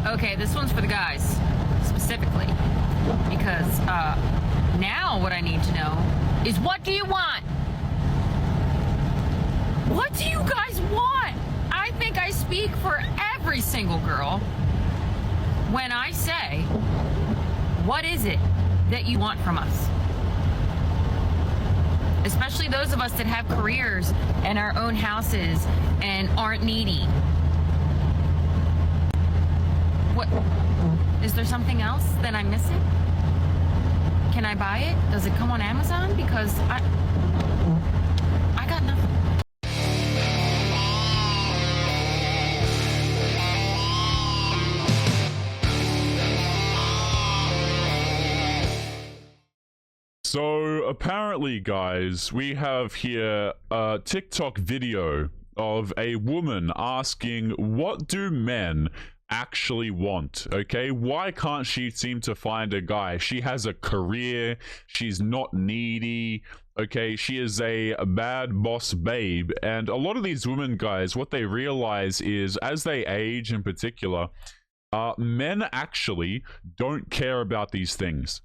Okay, this one's for the guys, specifically. Because, now what I need to know is, what do you want? What do you guys want? I think I speak for every single girl when I say, what is it that you want from us? Especially those of us that have careers and our own houses and aren't needy. What? Is there something else that I'm missing? Can I buy it? Does it come on Amazon? Because I got nothing. So apparently, guys, we have here a TikTok video of a woman asking, what do men actually want? Okay, why can't she seem to find a guy? She has a career, she's not needy, okay, she is a bad boss babe. And a lot of these women, guys, what they realize is, as they age in particular, men actually don't care about these things.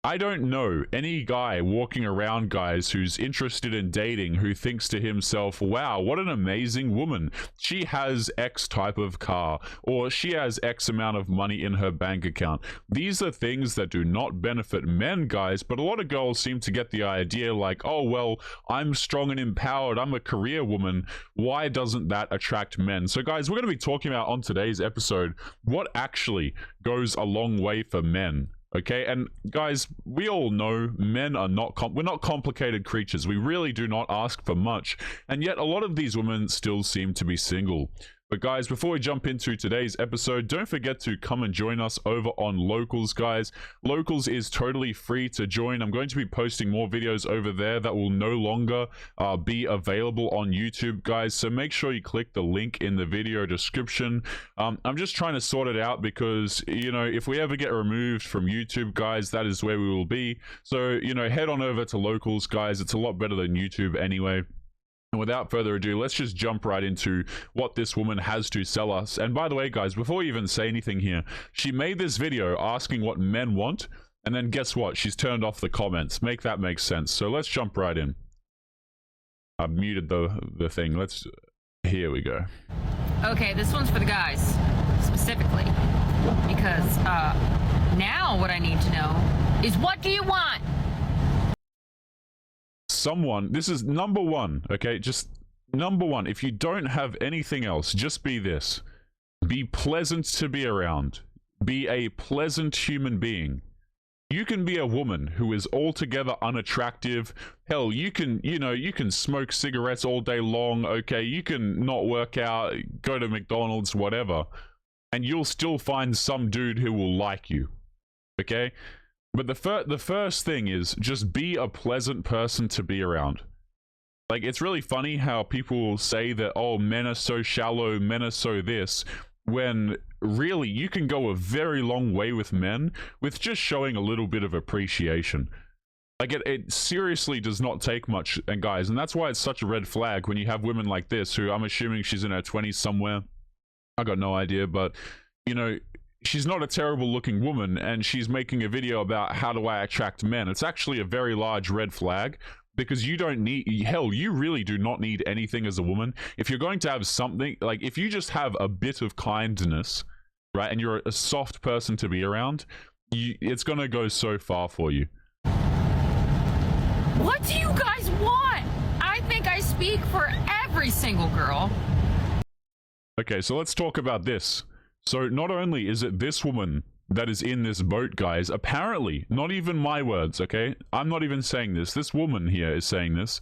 I don't know any guy walking around, guys, who's interested in dating, who thinks to himself, wow, what an amazing woman. She has X type of car, or she has X amount of money in her bank account. These are things that do not benefit men, guys, but a lot of girls seem to get the idea like, oh, well, I'm strong and empowered, I'm a career woman. Why doesn't that attract men? So, guys, we're going to be talking about on today's episode what actually goes a long way for men. Okay, and guys, we all know men are we're not complicated creatures. We really do not ask for much, and yet a lot of these women still seem to be single. But guys, before we jump into today's episode, don't forget to come and join us over on Locals, guys. Locals is totally free to join. I'm going to be posting more videos over there that will no longer be available on YouTube, guys. So make sure you click the link in the video description. I'm just trying to sort it out because, you know, if we ever get removed from YouTube, guys, that is where we will be. So, you know, head on over to Locals, guys. It's a lot better than YouTube anyway. And without further ado, let's just jump right into what this woman has to sell us. And by the way, guys, before we even say anything here, she made this video asking what men want, and then guess what? She's turned off the comments. Make that make sense. So let's jump right in. I've muted the thing. Here we go. Okay, this one's for the guys, specifically. Because, now what I need to know is, what do you want? This is number one, okay? Just number one. If you don't have anything else, just be this. Be pleasant to be around. Be a pleasant human being. You can be a woman who is altogether unattractive. Hell, you can smoke cigarettes all day long, okay? You can not work out, go to McDonald's, whatever, and you'll still find some dude who will like you, okay? But the first thing is just be a pleasant person to be around. Like, it's really funny how people say that, oh, men are so shallow, men are so this, when really you can go a very long way with men with just showing a little bit of appreciation. Like, it seriously does not take much, and guys, and that's why it's such a red flag when you have women like this, who I'm assuming she's in her 20s somewhere. I got no idea, but, you know, she's not a terrible looking woman, and she's making a video about how do I attract men. It's actually a very large red flag, because you don't need, hell, you really do not need anything as a woman. If you're going to have something, like if you just have a bit of kindness, right, and you're a soft person to be around, it's gonna go so far for you. What do you guys want? I think I speak for every single girl. Okay, so let's talk about this. So not only is it this woman that is in this boat, guys, apparently, not even my words, okay? I'm not even saying this. This woman here is saying this,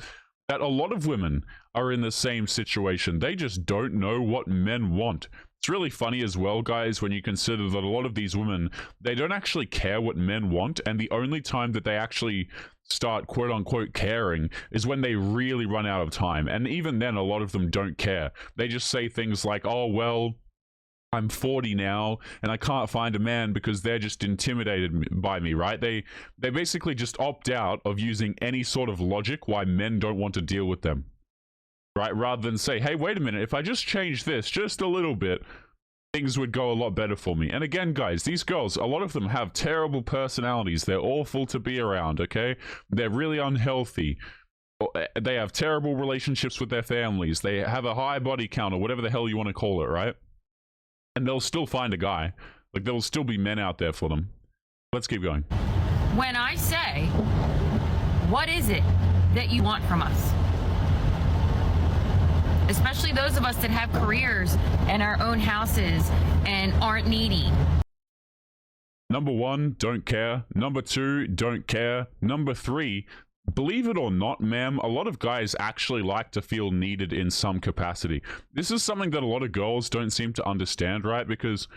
that a lot of women are in the same situation. They just don't know what men want. It's really funny as well, guys, when you consider that a lot of these women, they don't actually care what men want, and the only time that they actually start quote-unquote caring is when they really run out of time. And even then, a lot of them don't care. They just say things like, oh, well, I'm 40 now and I can't find a man because they're just intimidated by me, right? They basically just opt out of using any sort of logic why men don't want to deal with them, right? Rather than say, hey, wait a minute, if I just change this just a little bit, things would go a lot better for me. And again, guys, these girls, a lot of them have terrible personalities. They're awful to be around, okay? They're really unhealthy. They have terrible relationships with their families. They have a high body count or whatever the hell you want to call it, right? And they'll still find a guy. Like, there will still be men out there for them. Let's keep going. When I say, what is it that you want from us? Especially those of us that have careers and our own houses and aren't needy. Number 1, don't care. Number 2, don't care. Number 3, believe it or not, ma'am, a lot of guys actually like to feel needed in some capacity. This is something that a lot of girls don't seem to understand, right? Because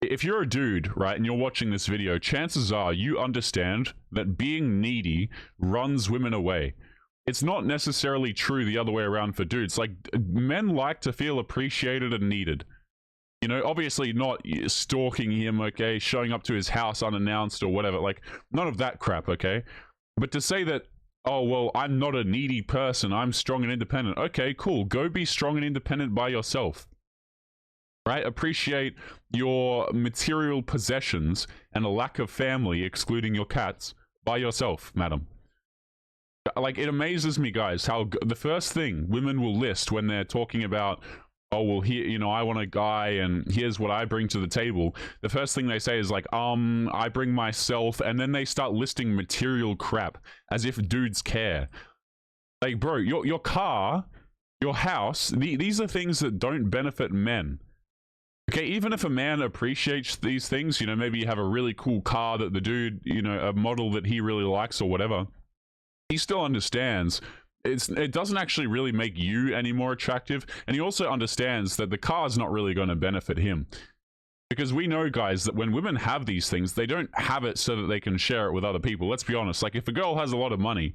if you're a dude, right, and you're watching this video, chances are you understand that being needy runs women away. It's not necessarily true the other way around for dudes. Like, men like to feel appreciated and needed. You know, obviously not stalking him, okay, showing up to his house unannounced or whatever. Like, none of that crap, okay? But to say that, oh, well, I'm not a needy person, I'm strong and independent. Okay, cool. Go be strong and independent by yourself. Right? Appreciate your material possessions and a lack of family, excluding your cats, by yourself, madam. Like, it amazes me, guys, how the first thing women will list when they're talking about, oh, well, here, you know, I want a guy and here's what I bring to the table. The first thing they say is like, I bring myself, and then they start listing material crap as if dudes care. Like, bro, your car, your house, these are things that don't benefit men. Okay, even if a man appreciates these things, you know, maybe you have a really cool car that the dude, you know, a model that he really likes or whatever, he still understands it doesn't actually really make you any more attractive, and he also understands that the car's not really going to benefit him. Because we know, guys, that when women have these things, they don't have it so that they can share it with other people. Let's be honest. Like, if a girl has a lot of money,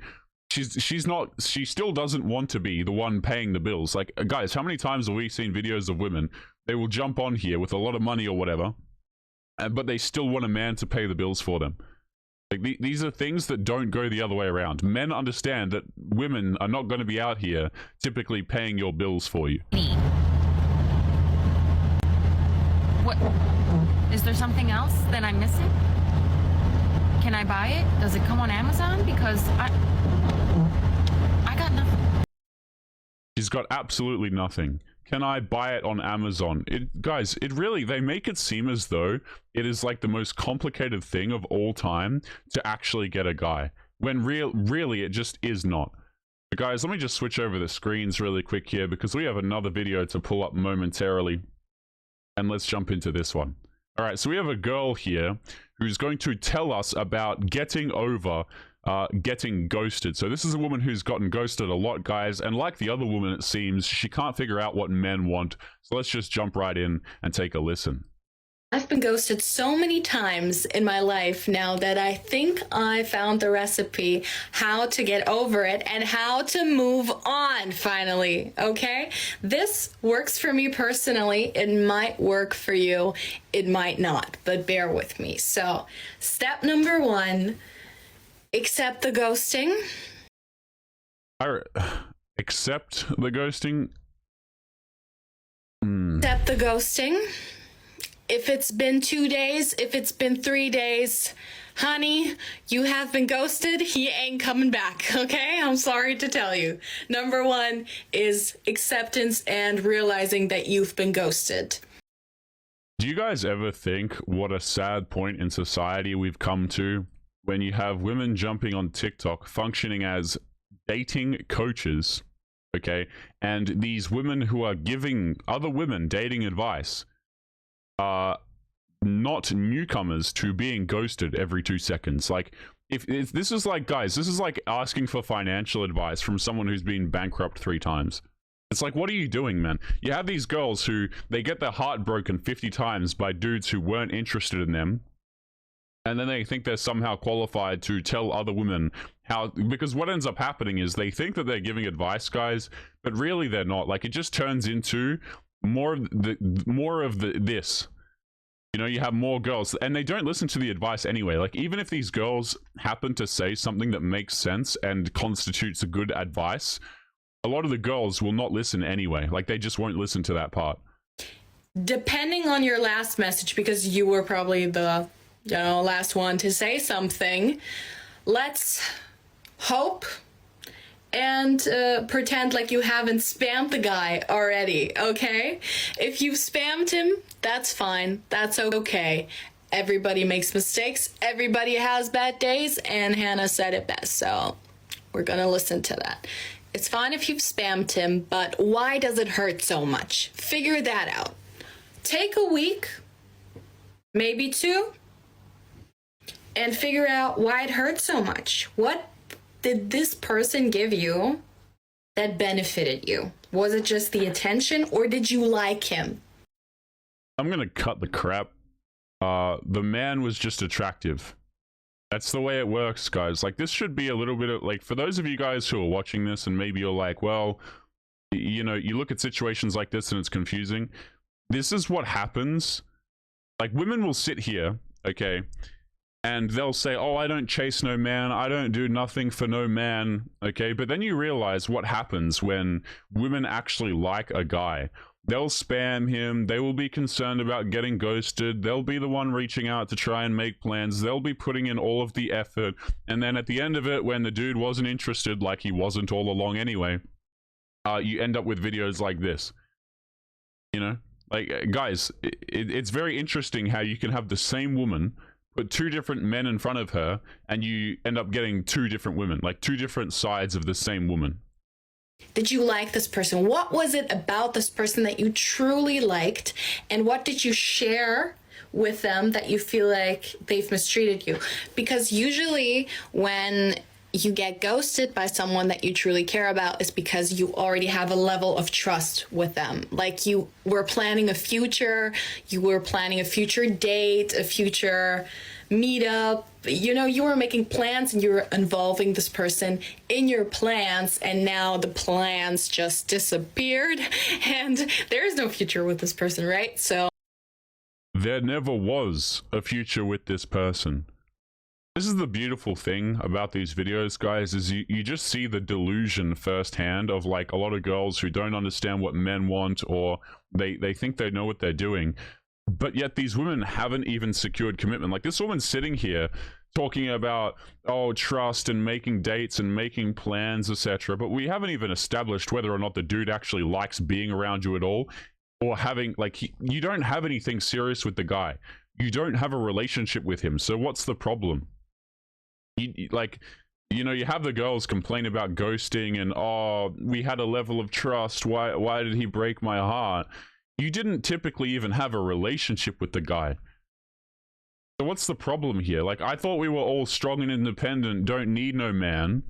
she still doesn't want to be the one paying the bills. Like, guys, how many times have we seen videos of women, they will jump on here with a lot of money or whatever, but they still want a man to pay the bills for them. Like, these are things that don't go the other way around. Men understand that women are not going to be out here typically paying your bills for you. What? Is there something else that I'm missing? Can I buy it? Does it come on Amazon? Because I got nothing. She's got absolutely nothing. Can I buy it on Amazon? Guys, they make it seem as though it is like the most complicated thing of all time to actually get a guy, when really it just is not. But guys, let me just switch over the screens really quick here, because we have another video to pull up momentarily, and let's jump into this one. All right, so we have a girl here who's going to tell us about getting over getting ghosted. So this is a woman who's gotten ghosted a lot, guys, and like the other woman, it seems she can't figure out what men want. So let's just jump right in and take a listen. I've been ghosted so many times in my life now that I think I found the recipe how to get over it and how to move on finally, okay? This works for me personally. It might work for you. It might not, but bear with me. So, step number 1, accept the ghosting. Accept the ghosting? Accept the ghosting. If it's been 2 days, if it's been 3 days, honey, you have been ghosted. He ain't coming back, okay? I'm sorry to tell you. Number 1 is acceptance and realizing that you've been ghosted. Do you guys ever think what a sad point in society we've come to when you have women jumping on TikTok functioning as dating coaches, okay? And these women who are giving other women dating advice are not newcomers to being ghosted every 2 seconds. Like, if this is like, guys, this is like asking for financial advice from someone who's been bankrupt 3 times. It's like, what are you doing, man? You have these girls who, they get their heart broken 50 times by dudes who weren't interested in them, and then they think they're somehow qualified to tell other women how, because what ends up happening is they think that they're giving advice, guys, but really they're not. Like, it just turns into more of this. You know, you have more girls, and they don't listen to the advice anyway. Like, even if these girls happen to say something that makes sense and constitutes a good advice, a lot of the girls will not listen anyway. Like, they just won't listen to that part. depending on your last message, because you were probably the last one to say something, let's hope and pretend like you haven't spammed the guy already, okay? If you've spammed him, that's fine. That's okay. Everybody makes mistakes. Everybody has bad days, and Hannah said it best, so we're gonna listen to that. It's fine if you've spammed him, but why does it hurt so much? Figure that out. Take a week, maybe 2, and figure out why it hurts so much. What did this person give you that benefited you? Was it just the attention, or did you like him? I'm gonna cut the crap. The man was just attractive. That's the way it works, guys. Like, this should be a little bit of, like, for those of you guys who are watching this and maybe you're like, well, you know, you look at situations like this and it's confusing. This is what happens. Like, women will sit here, okay, and they'll say, oh, I don't chase no man, I don't do nothing for no man, okay? But then you realize what happens when women actually like a guy. They'll spam him, they will be concerned about getting ghosted, they'll be the one reaching out to try and make plans, they'll be putting in all of the effort, and then at the end of it, when the dude wasn't interested, like he wasn't all along anyway, you end up with videos like this. You know? Like, guys, it's very interesting how you can have the same woman, put 2 different men in front of her, and you end up getting 2 different women, like 2 different sides of the same woman. Did you like this person? What was it about this person that you truly liked? And what did you share with them that you feel like they've mistreated you? Because usually when you get ghosted by someone that you truly care about, is because you already have a level of trust with them. Like, you were planning a future, you were planning a future date, a future meetup, you know, you were making plans and you were involving this person in your plans, and now the plans just disappeared and there's no future with this person, right? So there never was a future with this person. This is the beautiful thing about these videos, guys, is you just see the delusion firsthand of, like, a lot of girls who don't understand what men want, or they think they know what they're doing. But yet these women haven't even secured commitment. Like, this woman's sitting here talking about, oh, trust and making dates and making plans, etc. But we haven't even established whether or not the dude actually likes being around you at all, or having, like, you don't have anything serious with the guy. You don't have a relationship with him. So what's the problem? Like, you know, you have the girls complain about ghosting and, oh, we had a level of trust. Why did he break my heart? You didn't typically even have a relationship with the guy. So what's the problem here? Like, I thought we were all strong and independent, don't need no man.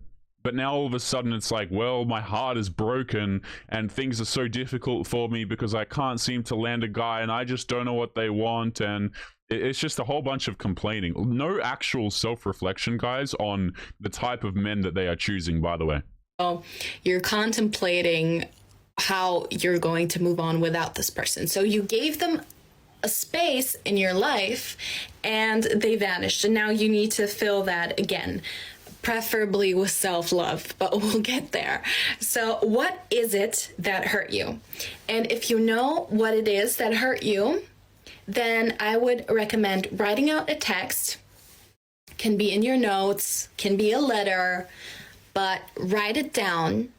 But now all of a sudden it's like, well, my heart is broken and things are so difficult for me because I can't seem to land a guy and I just don't know what they want, and it's just a whole bunch of complaining. No actual self-reflection, guys, on the type of men that they are choosing, by the way. So you're contemplating how you're going to move on without this person. So you gave them a space in your life and they vanished. And now you need to fill that again, preferably with self-love, but we'll get there. So what is it that hurt you? And if you know what it is that hurt you, then I would recommend writing out a text. Can be in your notes, can be a letter, but write it down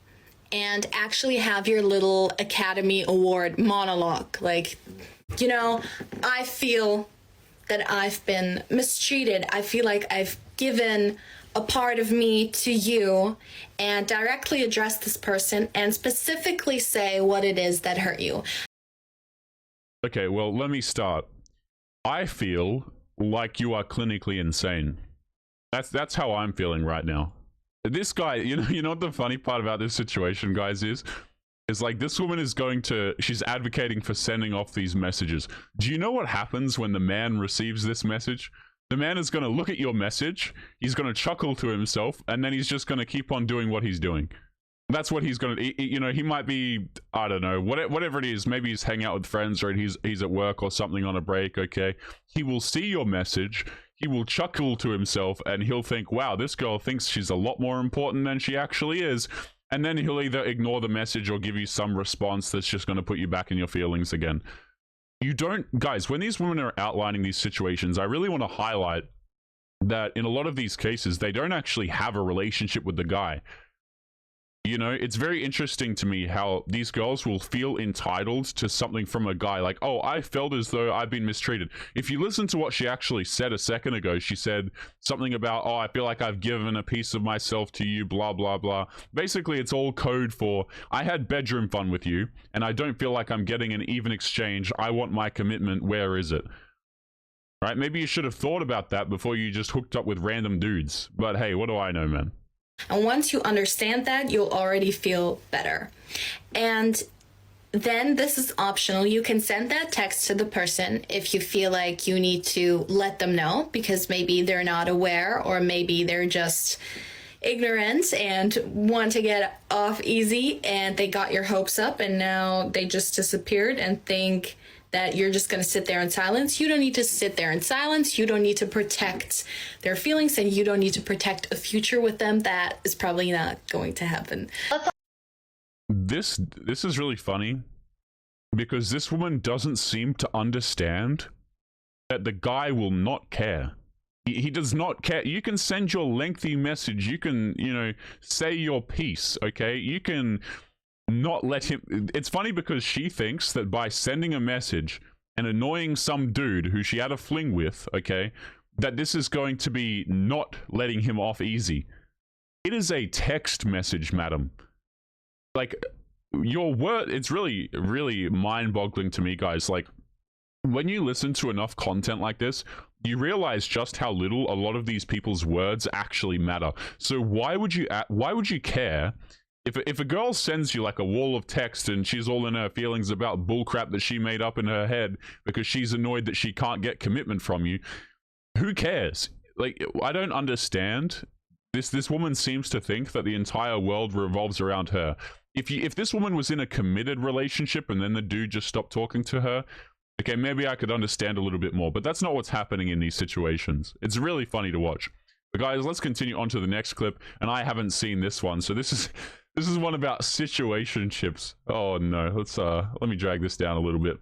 and actually have your little Academy Award monologue. Like, you know, I feel that I've been mistreated. I feel like I've given a part of me to you, and directly address this person and specifically say what it is that hurt you. Okay, well, let me start. I feel like you are clinically insane. That's how I'm feeling right now. This guy, you know what the funny part about this situation, guys, is like, this woman is she's advocating for sending off these messages. Do you know what happens when the man receives this message? The man is going to look at your message, he's going to chuckle to himself, and then he's just going to keep on doing what he's doing. That's what he's going to, you know, he might be, I don't know, whatever it is, maybe he's hanging out with friends, or he's at work or something on a break, okay? He will see your message, he will chuckle to himself, and he'll think, wow, this girl thinks she's a lot more important than she actually is. And then he'll either ignore the message or give you some response that's just going to put you back in your feelings again. you don't, guys, when these women are outlining these situations, I really want to highlight that in a lot of these cases, they don't actually have a relationship with the guy. You know, it's very interesting to me how these girls will feel entitled to something from a guy, like, oh, I felt as though I've been mistreated. If you listen to what she actually said a second ago, she said something about, oh, I feel like I've given a piece of myself to you, blah, blah, blah. Basically, it's all code for, I had bedroom fun with you, and I don't feel like I'm getting an even exchange. I want my commitment. Where is it? Right? Maybe you should have thought about that before you just hooked up with random dudes. But hey, what do I know, man? And once you understand that, you'll already feel better. And then this is optional. You can send that text to the person if you feel like you need to let them know, because maybe they're not aware, or maybe they're just ignorant and want to get off easy and they got your hopes up and now they just disappeared and think that you're just going to sit there in silence. You don't need to sit there in silence. You don't need to protect their feelings, and you don't need to protect a future with them. That is probably not going to happen. This is really funny because this woman doesn't seem to understand that the guy will not care. He does not care. You can send your lengthy message. You can, you know, say your piece, okay? You can not let him. It's funny because she thinks that by sending a message and annoying some dude who she had a fling with, okay, that this is going to be not letting him off easy. It is a text message, madam. Like, your word, it's really, really mind-boggling to me, guys. Like, when you listen to enough content like this, you realize just how little a lot of these people's words actually matter. So why would you care if a girl sends you like a wall of text and she's all in her feelings about bullcrap that she made up in her head because she's annoyed that she can't get commitment from you? Who cares? Like, I don't understand. This woman seems to think that the entire world revolves around her. If this woman was in a committed relationship and then the dude just stopped talking to her, okay, maybe I could understand a little bit more, but that's not what's happening in these situations. It's really funny to watch. But guys, let's continue on to the next clip, and I haven't seen this one, so this is one about situationships. Oh no, let me drag this down a little bit.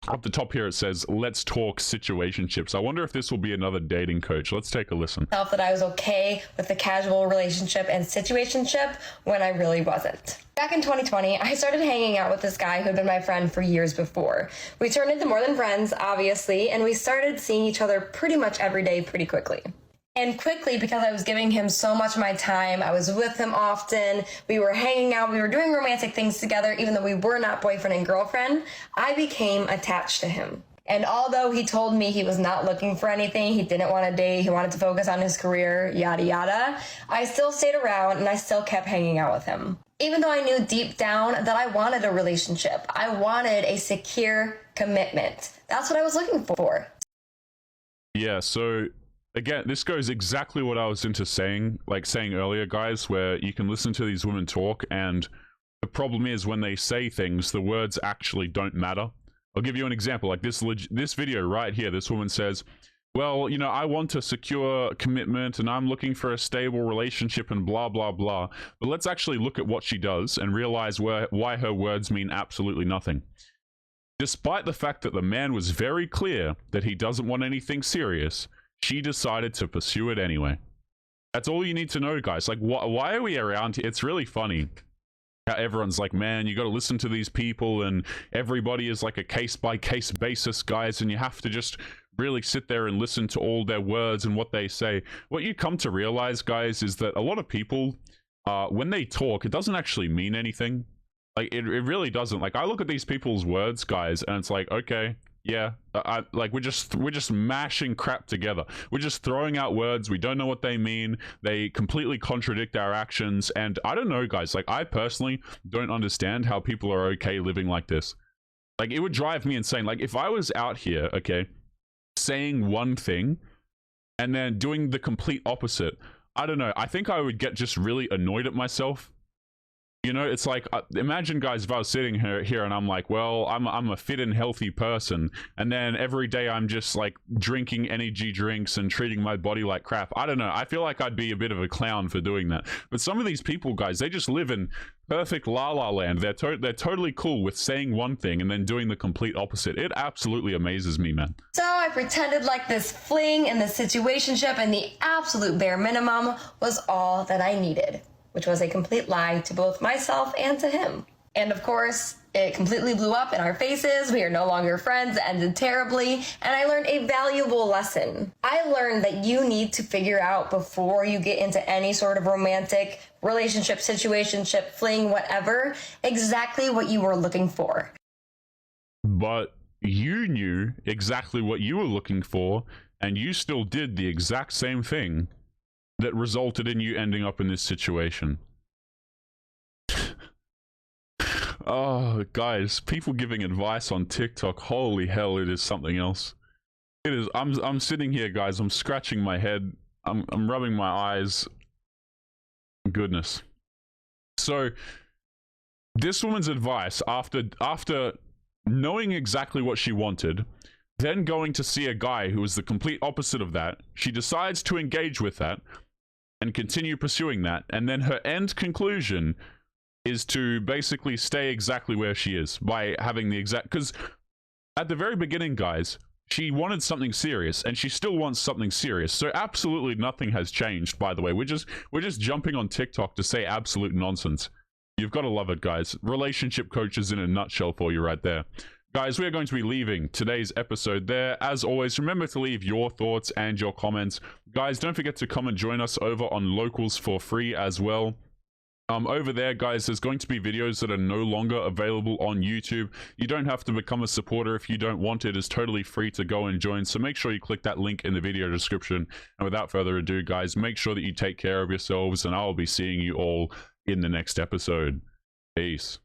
Up the top here it says, let's talk situationships. I wonder if this will be another dating coach. Let's take a listen. That I was okay with the casual relationship and situationship when I really wasn't. Back in 2020, I started hanging out with this guy who had been my friend for years before. We turned into more than friends, obviously, and we started seeing each other pretty much every day pretty quickly. And quickly, because I was giving him so much of my time, I was with him often, we were hanging out, we were doing romantic things together, even though we were not boyfriend and girlfriend, I became attached to him. And although he told me he was not looking for anything, he didn't want to date, he wanted to focus on his career, yada yada, I still stayed around and I still kept hanging out with him. Even though I knew deep down that I wanted a relationship, I wanted a secure commitment. That's what I was looking for. Yeah, so again, this goes exactly what I was saying earlier, guys, where you can listen to these women talk, and the problem is when they say things, the words actually don't matter. I'll give you an example, like this video right here. This woman says, well, you know, I want a secure commitment and I'm looking for a stable relationship and blah, blah, blah. But let's actually look at what she does and realize why her words mean absolutely nothing. Despite the fact that the man was very clear that he doesn't want anything serious, she decided to pursue it anyway. That's all you need to know, guys. Like, why are we around here? It's really funny how everyone's like, man, you got to listen to these people and everybody is like a case-by-case basis, guys, and you have to just really sit there and listen to all their words and what they say. What you come to realize, guys, is that a lot of people, when they talk, it doesn't actually mean anything. Like, it really doesn't. Like, I look at these people's words, guys, and it's like, okay, yeah, like we're just mashing crap together. We're just throwing out words. We don't know what they mean. They completely contradict our actions. And I don't know, guys, like I personally don't understand how people are okay living like this. Like, it would drive me insane. Like, if I was out here, okay, saying one thing and then doing the complete opposite, I don't know. I think I would get just really annoyed at myself. You know, it's like, imagine, guys, if I was sitting here and I'm like, well, I'm a fit and healthy person, and then every day I'm just like drinking energy drinks and treating my body like crap. I don't know. I feel like I'd be a bit of a clown for doing that. But some of these people, guys, they just live in perfect la la land. They're totally cool with saying one thing and then doing the complete opposite. It absolutely amazes me, man. So I pretended like this fling and this situationship and the absolute bare minimum was all that I needed, which was a complete lie to both myself and to him. And of course, it completely blew up in our faces. We are no longer friends, it ended terribly, and I learned a valuable lesson. I learned that you need to figure out before you get into any sort of romantic relationship, situationship, fling, whatever, exactly what you were looking for. But you knew exactly what you were looking for, and you still did the exact same thing that resulted in you ending up in this situation. Oh, guys, people giving advice on TikTok, holy hell, it is something else. It is. I'm sitting here, guys, I'm scratching my head, I'm rubbing my eyes. Goodness. So this woman's advice, after knowing exactly what she wanted, then going to see a guy who was the complete opposite of that, she decides to engage with that and continue pursuing that, and then her end conclusion is to basically stay exactly where she is by having the exact, because at the very beginning, guys, she wanted something serious and she still wants something serious. So absolutely nothing has changed, by the way. We're just jumping on TikTok to say absolute nonsense. You've got to love it, guys. Relationship coaches in a nutshell for you right there. Guys, we are going to be leaving today's episode there. As always, remember to leave your thoughts and your comments. Guys, don't forget to come and join us over on Locals for free as well. Over there, guys, there's going to be videos that are no longer available on YouTube. You don't have to become a supporter if you don't want it. It's totally free to go and join. So make sure you click that link in the video description. And without further ado, guys, make sure that you take care of yourselves, and I'll be seeing you all in the next episode. Peace.